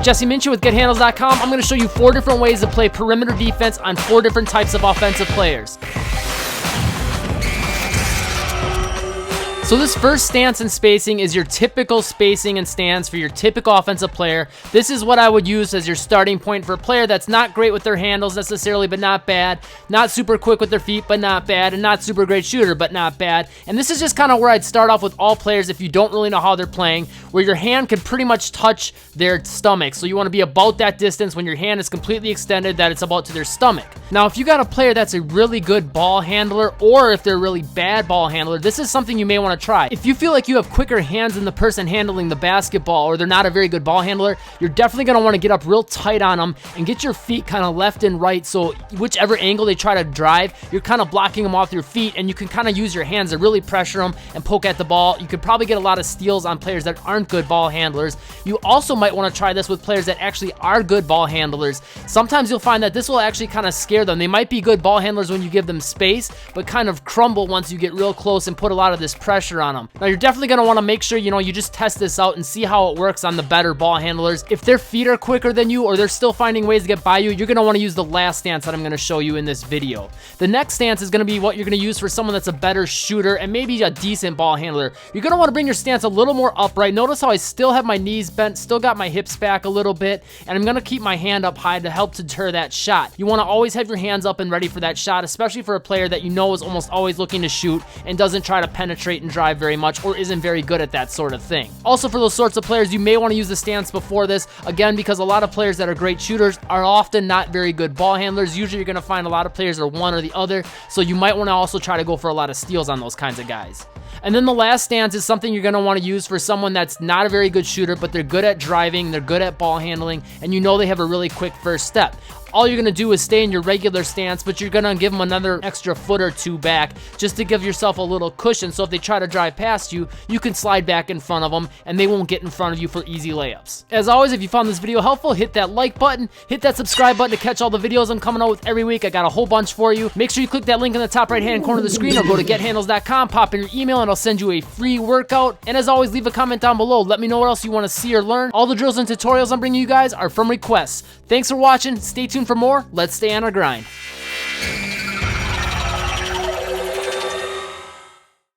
Jesse Minchin with GetHandles.com. I'm going to show you 4 different ways to play perimeter defense on 4 different types of offensive players. So this first stance and spacing is your typical spacing and stance for your typical offensive player. This is what I would use as your starting point for a player that's not great with their handles necessarily, but not bad. Not super quick with their feet, but not bad. And not super great shooter, but not bad. And this is just kind of where I'd start off with all players if you don't really know how they're playing, where your hand can pretty much touch their stomach. So you want to be about that distance when your hand is completely extended, that it's about to their stomach. Now, if you got a player that's a really good ball handler, or if they're a really bad ball handler, this is something you may want to try. If you feel like you have quicker hands than the person handling the basketball, or they're not a very good ball handler, you're definitely going to want to get up real tight on them and get your feet kind of left and right, so whichever angle they try to drive, you're kind of blocking them off your feet, and you can kind of use your hands to really pressure them and poke at the ball. You could probably get a lot of steals on players that aren't good ball handlers. You also might want to try this with players that actually are good ball handlers. Sometimes you'll find that this will actually kind of scare them. They might be good ball handlers when you give them space, but kind of crumble once you get real close and put a lot of this pressure on them. Now, you're definitely going to want to make sure, you just test this out and see how it works on the better ball handlers. If their feet are quicker than you, or they're still finding ways to get by you, you're going to want to use the last stance that I'm going to show you in this video. The next stance is going to be what you're going to use for someone that's a better shooter and maybe a decent ball handler. You're going to want to bring your stance a little more upright. Notice how I still have my knees bent, still got my hips back a little bit, and I'm going to keep my hand up high to help deter that shot. You want to always have your hands up and ready for that shot, especially for a player that is almost always looking to shoot and doesn't try to penetrate and drive very much, or isn't very good at that sort of thing. Also, for those sorts of players, you may want to use the stance before this, again, because a lot of players that are great shooters are often not very good ball handlers. Usually you're going to find a lot of players are one or the other, so you might want to also try to go for a lot of steals on those kinds of guys. And then the last stance is something you're going to want to use for someone that's not a very good shooter, but they're good at driving, they're good at ball handling, and they have a really quick first step. All you're going to do is stay in your regular stance, but you're going to give them another extra foot or two back just to give yourself a little cushion, so if they try to drive past you, you can slide back in front of them and they won't get in front of you for easy layups. As always, if you found this video helpful, hit that like button, hit that subscribe button to catch all the videos I'm coming out with every week. I got a whole bunch for you. Make sure you click that link in the top right hand corner of the screen, or go to GetHandles.com, pop in your email, and I'll send you a free workout. And as always, leave a comment down below. Let me know what else you want to see or learn. All the drills and tutorials I'm bringing you guys are from requests. Thanks for watching. Stay tuned for more. Let's stay on our grind.